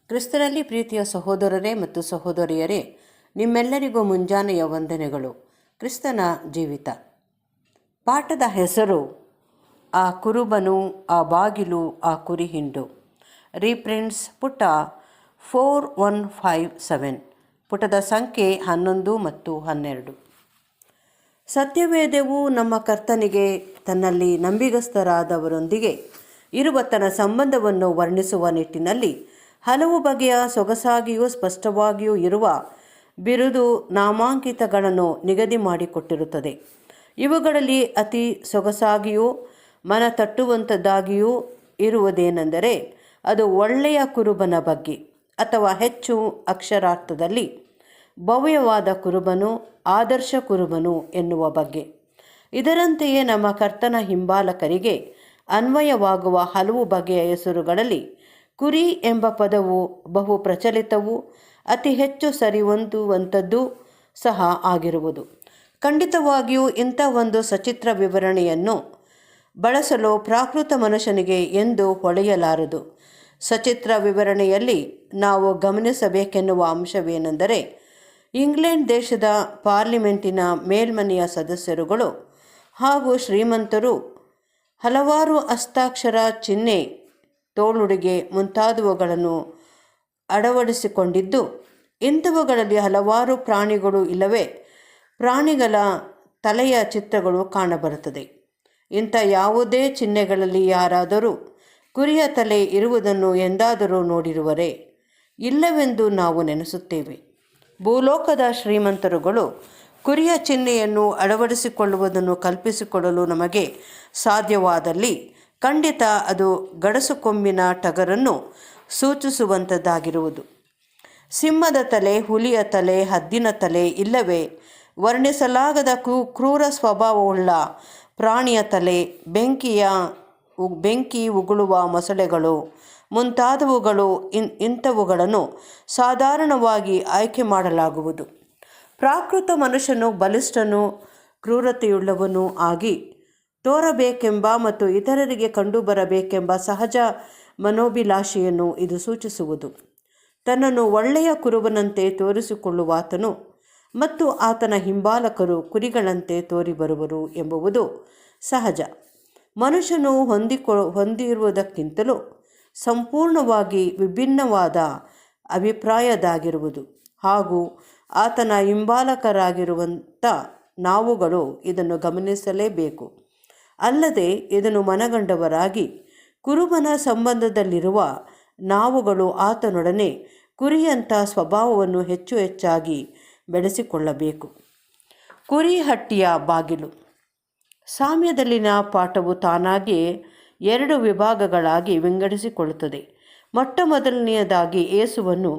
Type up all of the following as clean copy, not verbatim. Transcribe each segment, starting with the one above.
ಕ್ರಿಸ್ತನಲ್ಲಿ ಪ್ರೀತಿಯ ಸಹೋದರರೇ ಮತ್ತು ಸಹೋದರಿಯರೇ, ನಿಮ್ಮೆಲ್ಲರಿಗೂ ಮುಂಜಾನೆಯ ವಂದನೆಗಳು. ಕ್ರಿಸ್ತನ ಜೀವಿತ ಪಾಠದ ಹೆಸರು ಆ ಕುರುಬನು, ಆ ಬಾಗಿಲು, ಆ ಕುರಿಹಿಂಡು. ರೀಪ್ರಿಂಟ್ಸ್ ಪುಟ 4157, ಪುಟದ ಸಂಖ್ಯೆ 11 ಮತ್ತು 12. ಸತ್ಯವೇದವು ನಮ್ಮ ಕರ್ತನಿಗೆ ತನ್ನಲ್ಲಿ ನಂಬಿಗಸ್ತರಾದವರೊಂದಿಗೆ ಇರುವ ತನ್ನ ಸಂಬಂಧವನ್ನು ವರ್ಣಿಸುವ ನಿಟ್ಟಿನಲ್ಲಿ ಹಲವು ಬಗೆಯ ಸೊಗಸಾಗಿಯೂ ಸ್ಪಷ್ಟವಾಗಿಯೂ ಇರುವ ಬಿರುದು ನಾಮಾಂಕಿತಗಳನ್ನು ನಿಗದಿ ಮಾಡಿಕೊಟ್ಟಿರುತ್ತದೆ. ಇವುಗಳಲ್ಲಿ ಅತಿ ಸೊಗಸಾಗಿಯೂ ಮನ ತಟ್ಟುವಂಥದ್ದಾಗಿಯೂ ಇರುವುದೇನೆಂದರೆ ಅದು ಒಳ್ಳೆಯ ಕುರುಬನ ಬಗ್ಗೆ, ಅಥವಾ ಹೆಚ್ಚು ಅಕ್ಷರಾರ್ಥದಲ್ಲಿ ಭವ್ಯವಾದ ಕುರುಬನು, ಆದರ್ಶ ಕುರುಬನು ಎನ್ನುವ ಬಗ್ಗೆ. ಇದರಂತೆಯೇ ನಮ್ಮ ಕರ್ತನ ಹಿಂಬಾಲಕರಿಗೆ ಅನ್ವಯವಾಗುವ ಹಲವು ಬಗೆಯ ಹೆಸರುಗಳಲ್ಲಿ ಕುರಿ ಎಂಬ ಪದವು ಬಹು ಪ್ರಚಲಿತವೂ ಅತಿ ಹೆಚ್ಚು ಸರಿಹೊಂದುವಂಥದ್ದು ಸಹ ಆಗಿರುವುದು. ಖಂಡಿತವಾಗಿಯೂ ಇಂಥ ಒಂದು ಸಚಿತ್ರ ವಿವರಣೆಯನ್ನು ಬಳಸಲು ಪ್ರಾಕೃತ ಮನುಷ್ಯನಿಗೆ ಎಂದು ಹೊಳೆಯಲಾರದು. ಸಚಿತ್ರ ವಿವರಣೆಯಲ್ಲಿ ನಾವು ಗಮನಿಸಬೇಕೆನ್ನುವ ಅಂಶವೇನೆಂದರೆ, ಇಂಗ್ಲೆಂಡ್ ದೇಶದ ಪಾರ್ಲಿಮೆಂಟಿನ ಮೇಲ್ಮನೆಯ ಸದಸ್ಯರುಗಳು ಹಾಗೂ ಶ್ರೀಮಂತರು ಹಲವಾರು ಹಸ್ತಾಕ್ಷರ ಚಿಹ್ನೆ, ತೋಳುಡುಗೆ ಮುಂತಾದವುಗಳನ್ನು ಅಳವಡಿಸಿಕೊಂಡಿದ್ದು, ಇಂಥವುಗಳಲ್ಲಿ ಹಲವಾರು ಪ್ರಾಣಿಗಳು ಇಲ್ಲವೇ ಪ್ರಾಣಿಗಳ ತಲೆಯ ಚಿತ್ರಗಳು ಕಾಣಬರುತ್ತದೆ. ಇಂಥ ಯಾವುದೇ ಚಿಹ್ನೆಗಳಲ್ಲಿ ಯಾರಾದರೂ ಕುರಿಯ ತಲೆ ಇರುವುದನ್ನು ಎಂದಾದರೂ ನೋಡಿರುವರೇ? ಇಲ್ಲವೆಂದು ನಾವು ನೆನೆಸುತ್ತೇವೆ. ಭೂಲೋಕದ ಶ್ರೀಮಂತರುಗಳು ಕುರಿಯ ಚಿಹ್ನೆಯನ್ನು ಅಳವಡಿಸಿಕೊಳ್ಳುವುದನ್ನು ಕಲ್ಪಿಸಿಕೊಳ್ಳಲು ನಮಗೆ ಸಾಧ್ಯವಾದಲ್ಲಿ ಖಂಡಿತ ಅದು ಗಡಸು ಕೊಂಬಿನ ಟಗರನ್ನು ಸೂಚಿಸುವಂಥದ್ದಾಗಿರುವುದು. ಸಿಂಹದ ತಲೆ, ಹುಲಿಯ ತಲೆ, ಹದ್ದಿನ ತಲೆ, ಇಲ್ಲವೇ ವರ್ಣಿಸಲಾಗದ ಕ್ರೂರ ಸ್ವಭಾವವುಳ್ಳ ಪ್ರಾಣಿಯ ತಲೆ, ಬೆಂಕಿ ಉಗುಳುವ ಮೊಸಳೆಗಳು ಮುಂತಾದವುಗಳು ಇಂಥವುಗಳನ್ನು ಸಾಧಾರಣವಾಗಿ ಆಯ್ಕೆ ಮಾಡಲಾಗುವುದು. ಪ್ರಾಕೃತ ಮನುಷ್ಯನು ಬಲಿಷ್ಠನೂ ಕ್ರೂರತೆಯುಳ್ಳವನೂ ಆಗಿ ತೋರಬೇಕೆಂಬ ಮತ್ತು ಇತರರಿಗೆ ಕಂಡುಬರಬೇಕೆಂಬ ಸಹಜ ಮನೋಭಿಲಾಷೆಯನ್ನು ಇದು ಸೂಚಿಸುವುದು. ತನ್ನನ್ನು ಒಳ್ಳೆಯ ಕುರುಬನಂತೆ ತೋರಿಸಿಕೊಳ್ಳುವಾತನು ಮತ್ತು ಆತನ ಹಿಂಬಾಲಕರು ಕುರಿಗಳಂತೆ ತೋರಿಬರುವರು ಎಂಬುದು ಸಹಜ. ಮನುಷ್ಯನು ಹೊಂದಿರುವುದಕ್ಕಿಂತಲೂ ಸಂಪೂರ್ಣವಾಗಿ ವಿಭಿನ್ನವಾದ ಅಭಿಪ್ರಾಯದಾಗಿರುವುದು ಹಾಗೂ ಆತನ ಹಿಂಬಾಲಕರಾಗಿರುವಂಥ ನಾವುಗಳು ಇದನ್ನು ಗಮನಿಸಲೇಬೇಕು. ಅಲ್ಲದೆ ಇದನ್ನು ಮನಗಂಡವರಾಗಿ ಕುರುಬನ ಸಂಬಂಧದಲ್ಲಿರುವ ನಾವುಗಳು ಆತನೊಡನೆ ಕುರಿಯಂಥ ಸ್ವಭಾವವನ್ನು ಹೆಚ್ಚು ಹೆಚ್ಚಾಗಿ ಬೆಳೆಸಿಕೊಳ್ಳಬೇಕು. ಕುರಿಹಟ್ಟಿಯ ಬಾಗಿಲು. ಸಾಮ್ಯದಲ್ಲಿನ ಪಾಠವು ತಾನಾಗಿಯೇ 2 ವಿಭಾಗಗಳಾಗಿ ವಿಂಗಡಿಸಿಕೊಳ್ಳುತ್ತದೆ. ಮೊಟ್ಟಮೊದಲನೆಯದಾಗಿ ಯೇಸುವನ್ನು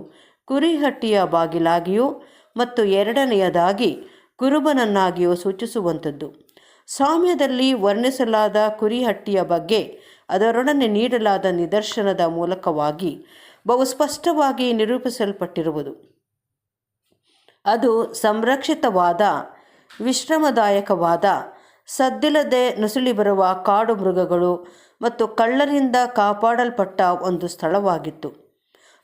ಕುರಿಹಟ್ಟಿಯ ಬಾಗಿಲಾಗಿಯೂ ಮತ್ತು ಎರಡನೆಯದಾಗಿ ಕುರುಬನನ್ನಾಗಿಯೂ ಸೂಚಿಸುವಂಥದ್ದು. ಸಾಮ್ಯದಲ್ಲಿ ವರ್ಣಿಸಲಾದ ಕುರಿಹಟ್ಟಿಯ ಬಗ್ಗೆ ಅದರೊಡನೆ ನೀಡಲಾದ ನಿದರ್ಶನದ ಮೂಲಕವಾಗಿ ಬಹು ಸ್ಪಷ್ಟವಾಗಿ ನಿರೂಪಿಸಲ್ಪಟ್ಟಿರುವುದು. ಅದು ಸಂರಕ್ಷಿತವಾದ, ವಿಶ್ರಮದಾಯಕವಾದ, ಸದ್ದಿಲ್ಲದೆ ನುಸುಳಿ ಬರುವ ಕಾಡು ಮೃಗಗಳು ಮತ್ತು ಕಳ್ಳರಿಂದ ಕಾಪಾಡಲ್ಪಟ್ಟ ಒಂದು ಸ್ಥಳವಾಗಿತ್ತು.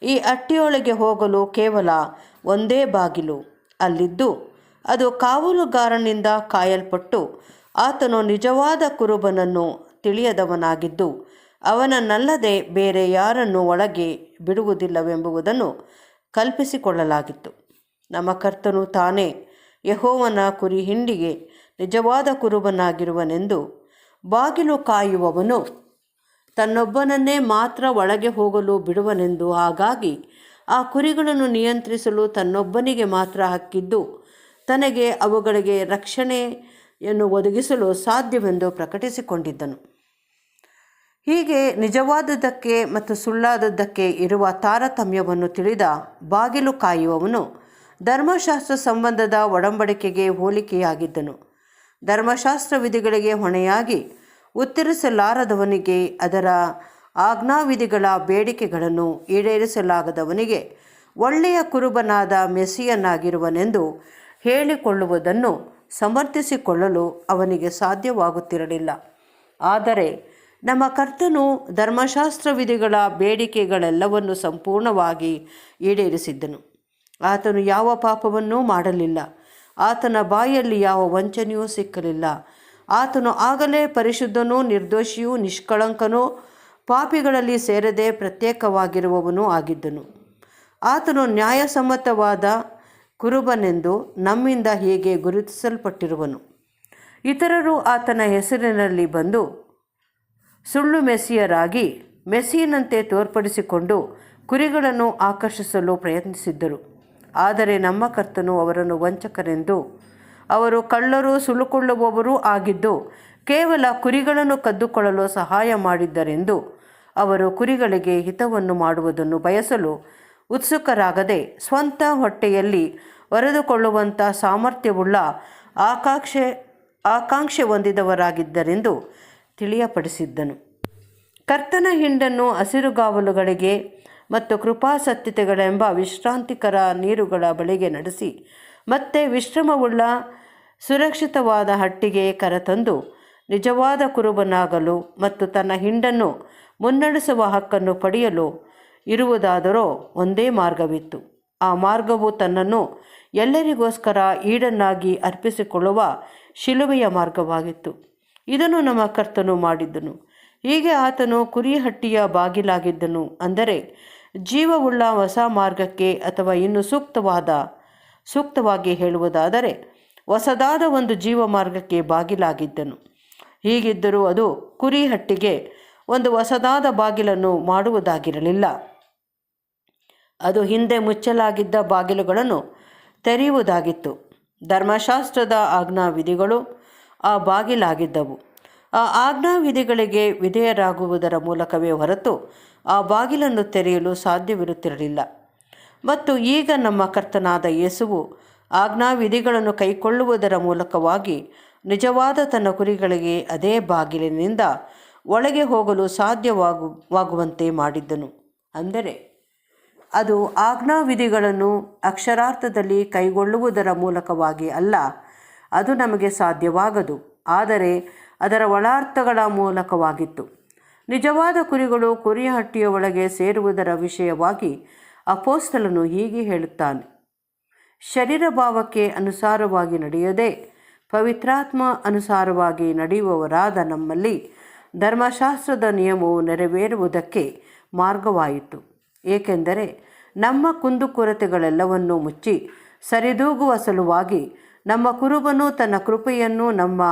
ಈ ಹಟ್ಟಿಯೊಳಗೆ ಹೋಗಲು ಕೇವಲ ಒಂದೇ ಬಾಗಿಲು ಅಲ್ಲಿದ್ದು, ಅದು ಕಾವಲುಗಾರನಿಂದ ಕಾಯಲ್ಪಟ್ಟು ಆತನು ನಿಜವಾದ ಕುರುಬನನ್ನು ತಿಳಿಯದವನಾಗಿದ್ದು ಅವನನ್ನಲ್ಲದೆ ಬೇರೆ ಯಾರನ್ನು ಒಳಗೆ ಬಿಡುವುದಿಲ್ಲವೆಂಬುದನ್ನು ಕಲ್ಪಿಸಿಕೊಳ್ಳಲಾಗಿತ್ತು. ನಮ್ಮ ಕರ್ತನು ತಾನೇ ಯೆಹೋವನ ಕುರಿಹಿಂಡಿಗೆ ನಿಜವಾದ ಕುರುಬನಾಗಿರುವನೆಂದು, ಬಾಗಿಲು ಕಾಯುವವನು ತನ್ನೊಬ್ಬನನ್ನೇ ಮಾತ್ರ ಒಳಗೆ ಹೋಗಲು ಬಿಡುವನೆಂದು, ಹಾಗಾಗಿ ಆ ಕುರಿಗಳನ್ನು ನಿಯಂತ್ರಿಸಲು ತನ್ನೊಬ್ಬನಿಗೆ ಮಾತ್ರ ಹಕ್ಕಿದ್ದು ತನಗೆ ಅವುಗಳಿಗೆ ರಕ್ಷಣೆಯನ್ನು ಒದಗಿಸಲು ಸಾಧ್ಯವೆಂದು ಪ್ರಕಟಿಸಿಕೊಂಡಿದ್ದನು. ಹೀಗೆ ನಿಜವಾದದ್ದಕ್ಕೆ ಮತ್ತು ಸುಳ್ಳಾದದ್ದಕ್ಕೆ ಇರುವ ತಾರತಮ್ಯವನ್ನು ತಿಳಿದ ಬಾಗಿಲು ಕಾಯುವವನು ಧರ್ಮಶಾಸ್ತ್ರ ಸಂಬಂಧದ ಒಡಂಬಡಿಕೆಗೆ ಹೋಲಿಕೆಯಾಗಿದ್ದನು. ಧರ್ಮಶಾಸ್ತ್ರ ವಿಧಿಗಳಿಗೆ ಹೊಣೆಯಾಗಿ ಉತ್ತರಿಸಲಾರದವನಿಗೆ, ಅದರ ಆಜ್ಞಾವಿಧಿಗಳ ಬೇಡಿಕೆಗಳನ್ನು ಈಡೇರಿಸಲಾಗದವನಿಗೆ ಒಳ್ಳೆಯ ಕುರುಬನಾದ ಮೆಸ್ಸಿಯನಾಗಿರುವನೆಂದು ಹೇಳಿಕೊಳ್ಳುವುದನ್ನು ಸಮರ್ಥಿಸಿಕೊಳ್ಳಲು ಅವನಿಗೆ ಸಾಧ್ಯವಾಗುತ್ತಿರಲಿಲ್ಲ. ಆದರೆ ನಮ್ಮ ಕರ್ತನು ಧರ್ಮಶಾಸ್ತ್ರ ವಿಧಿಗಳ ಬೇಡಿಕೆಗಳೆಲ್ಲವನ್ನು ಸಂಪೂರ್ಣವಾಗಿ ಈಡೇರಿಸಿದ್ದನು. ಆತನು ಯಾವ ಪಾಪವನ್ನೂ ಮಾಡಲಿಲ್ಲ. ಆತನ ಬಾಯಲ್ಲಿ ಯಾವ ವಂಚನೆಯೂ ಸಿಕ್ಕಲಿಲ್ಲ. ಆತನು ಆಗಲೇ ಪರಿಶುದ್ಧನೂ ನಿರ್ದೋಷಿಯೂ ನಿಷ್ಕಳಂಕನೂ ಪಾಪಿಗಳಲ್ಲಿ ಸೇರದೆ ಪ್ರತ್ಯೇಕವಾಗಿರುವವನೂ ಆಗಿದ್ದನು. ಆತನು ನ್ಯಾಯಸಮ್ಮತವಾದ ಕುರುಬನೆಂದು ನಮ್ಮಿಂದ ಹೀಗೆ ಗುರುತಿಸಲ್ಪಟ್ಟಿರುವನು. ಇತರರು ಆತನ ಹೆಸರಿನಲ್ಲಿ ಬಂದು ಸುಳ್ಳು ಮೆಸ್ಸಿಯರಾಗಿ ಮೆಸ್ಸಿಯನಂತೆ ತೋರ್ಪಡಿಸಿಕೊಂಡು ಕುರಿಗಳನ್ನು ಆಕರ್ಷಿಸಲು ಪ್ರಯತ್ನಿಸಿದ್ದರು. ಆದರೆ ನಮ್ಮ ಕರ್ತನು ಅವರನ್ನು ವಂಚಕರೆಂದು, ಅವರು ಕಳ್ಳರು ಸುಲುಕೊಳ್ಳುವವರೂ ಆಗಿದ್ದು ಕೇವಲ ಕುರಿಗಳನ್ನು ಕದ್ದುಕೊಳ್ಳಲು ಸಹಾಯ ಮಾಡಿದ್ದರೆಂದು, ಅವರು ಕುರಿಗಳಿಗೆ ಹಿತವನ್ನು ಮಾಡುವುದನ್ನು ಬಯಸಲು ಉತ್ಸುಕರಾಗದೆ ಸ್ವಂತ ಹೊಟ್ಟೆಯಲ್ಲಿ ಹೊರೆದುಕೊಳ್ಳುವಂಥ ಸಾಮರ್ಥ್ಯವುಳ್ಳ ಆಕಾಂಕ್ಷೆ ಹೊಂದಿದವರಾಗಿದ್ದರೆಂದು ತಿಳಿಯಪಡಿಸಿದ್ದನು. ಕರ್ತನ ಹಿಂಡನ್ನು ಹಸಿರುಗಾವಲುಗಳಿಗೆ ಮತ್ತು ಕೃಪಾಸತ್ಯತೆಗಳೆಂಬ ವಿಶ್ರಾಂತಿಕರ ನೀರುಗಳ ಬಳಿಗೆ ನಡೆಸಿ ಮತ್ತೆ ವಿಶ್ರಮವುಳ್ಳ ಸುರಕ್ಷಿತವಾದ ಹಟ್ಟಿಗೆ ಕರೆತಂದು ನಿಜವಾದ ಕುರುಬನಾಗಲು ಮತ್ತು ತನ್ನ ಹಿಂಡನ್ನು ಮುನ್ನಡೆಸುವ ಹಕ್ಕನ್ನು ಪಡೆಯಲು ಇರುವುದಾದರೋ ಒಂದೇ ಮಾರ್ಗವಿತ್ತು. ಆ ಮಾರ್ಗವು ತನ್ನನ್ನು ಎಲ್ಲರಿಗೋಸ್ಕರ ಈಡನ್ನಾಗಿ ಅರ್ಪಿಸಿಕೊಳ್ಳುವ ಶಿಲುಬೆಯ ಮಾರ್ಗವಾಗಿತ್ತು. ಇದನ್ನು ನಮ್ಮ ಕರ್ತನು ಮಾಡಿದ್ದನು. ಹೀಗೆ ಆತನು ಕುರಿಹಟ್ಟಿಯ ಬಾಗಿಲಾಗಿದ್ದನು. ಅಂದರೆ ಜೀವವುಳ್ಳ ಹೊಸ ಮಾರ್ಗಕ್ಕೆ, ಅಥವಾ ಇನ್ನು ಸೂಕ್ತವಾಗಿ ಹೇಳುವುದಾದರೆ ಹೊಸದಾದ ಒಂದು ಜೀವ ಮಾರ್ಗಕ್ಕೆ ಬಾಗಿಲಾಗಿದ್ದನು. ಹೀಗಿದ್ದರೂ ಅದು ಕುರಿಹಟ್ಟಿಗೆ ಒಂದು ಹೊಸದಾದ ಬಾಗಿಲನ್ನು ಮಾಡುವುದಾಗಿರಲಿಲ್ಲ. ಅದು ಹಿಂದೆ ಮುಚ್ಚಲಾಗಿದ್ದ ಬಾಗಿಲುಗಳನ್ನು ತೆರೆಯುವುದಾಗಿತ್ತು. ಧರ್ಮಶಾಸ್ತ್ರದ ಆಜ್ಞಾವಿಧಿಗಳು ಆ ಬಾಗಿಲಾಗಿದ್ದವು. ಆ ಆಜ್ಞಾವಿಧಿಗಳಿಗೆ ವಿಧೇಯರಾಗುವುದರ ಮೂಲಕವೇ ಹೊರತು ಆ ಬಾಗಿಲನ್ನು ತೆರೆಯಲು ಸಾಧ್ಯವಿರುತ್ತಿರಲಿಲ್ಲ. ಮತ್ತು ಈಗ ನಮ್ಮ ಕರ್ತನಾದ ಯೇಸುವು ಆಜ್ಞಾವಿಧಿಗಳನ್ನು ಕೈಕೊಳ್ಳುವುದರ ಮೂಲಕವಾಗಿ ನಿಜವಾದ ತನ್ನ ಕುರಿಗಳಿಗೆ ಅದೇ ಬಾಗಿಲಿನಿಂದ ಒಳಗೆ ಹೋಗಲು ಸಾಧ್ಯವಾಗುವಂತೆ ಮಾಡಿದ್ದನು. ಅಂದರೆ ಅದು ಆಜ್ಞಾವಿಧಿಗಳನ್ನು ಅಕ್ಷರಾರ್ಥದಲ್ಲಿ ಕೈಗೊಳ್ಳುವುದರ ಮೂಲಕವಾಗಿ ಅಲ್ಲ, ಅದು ನಮಗೆ ಸಾಧ್ಯವಾಗದು, ಆದರೆ ಅದರ ಒಳಾರ್ಥಗಳ ಮೂಲಕವಾಗಿತ್ತು. ನಿಜವಾದ ಕುರಿಗಳು ಕುರಿಹಟ್ಟಿಯ ಒಳಗೆ ಸೇರುವುದರ ವಿಷಯವಾಗಿ ಅಪೊಸ್ತಲನು ಹೀಗೆ ಹೇಳುತ್ತಾನೆ: ಶರೀರ ಭಾವಕ್ಕೆ ಅನುಸಾರವಾಗಿ ನಡೆಯದೆ ಪವಿತ್ರಾತ್ಮ ಅನುಸಾರವಾಗಿ ನಡೆಯುವವರಾದ ನಮ್ಮಲ್ಲಿ ಧರ್ಮಶಾಸ್ತ್ರದ ನಿಯಮವು ನೆರವೇರುವುದಕ್ಕೆ ಮಾರ್ಗವಾಯಿತು. ಏಕೆಂದರೆ ನಮ್ಮ ಕುಂದುಕೊರತೆಗಳೆಲ್ಲವನ್ನೂ ಮುಚ್ಚಿ ಸರಿದೂಗುವ ಸಲುವಾಗಿ ನಮ್ಮ ಕುರುಬನು ತನ್ನ ಕೃಪೆಯನ್ನು ನಮ್ಮ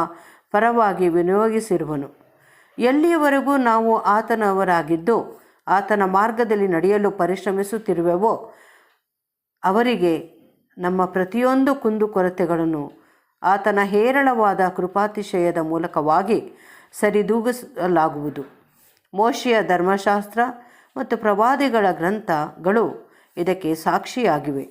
ಪರವಾಗಿ ವಿನಿಯೋಗಿಸಿರುವನು. ಎಲ್ಲಿಯವರೆಗೂ ನಾವು ಆತನವರಾಗಿದ್ದು ಆತನ ಮಾರ್ಗದಲ್ಲಿ ನಡೆಯಲು ಪರಿಶ್ರಮಿಸುತ್ತಿರುವೆವೋ ಅವರಿಗೆ ನಮ್ಮ ಪ್ರತಿಯೊಂದು ಕುಂದುಕೊರತೆಗಳನ್ನು ಆತನ ಹೇರಳವಾದ ಕೃಪಾತಿಶಯದ ಮೂಲಕವಾಗಿ ಸರಿದೂಗಿಸಲಾಗುವುದು. ಮೋಶೆಯ ಧರ್ಮಶಾಸ್ತ್ರ ಮತ್ತು ಪ್ರವಾದಿಗಳ ಗ್ರಂಥಗಳು ಇದಕ್ಕೆ ಸಾಕ್ಷಿಯಾಗಿವೆ.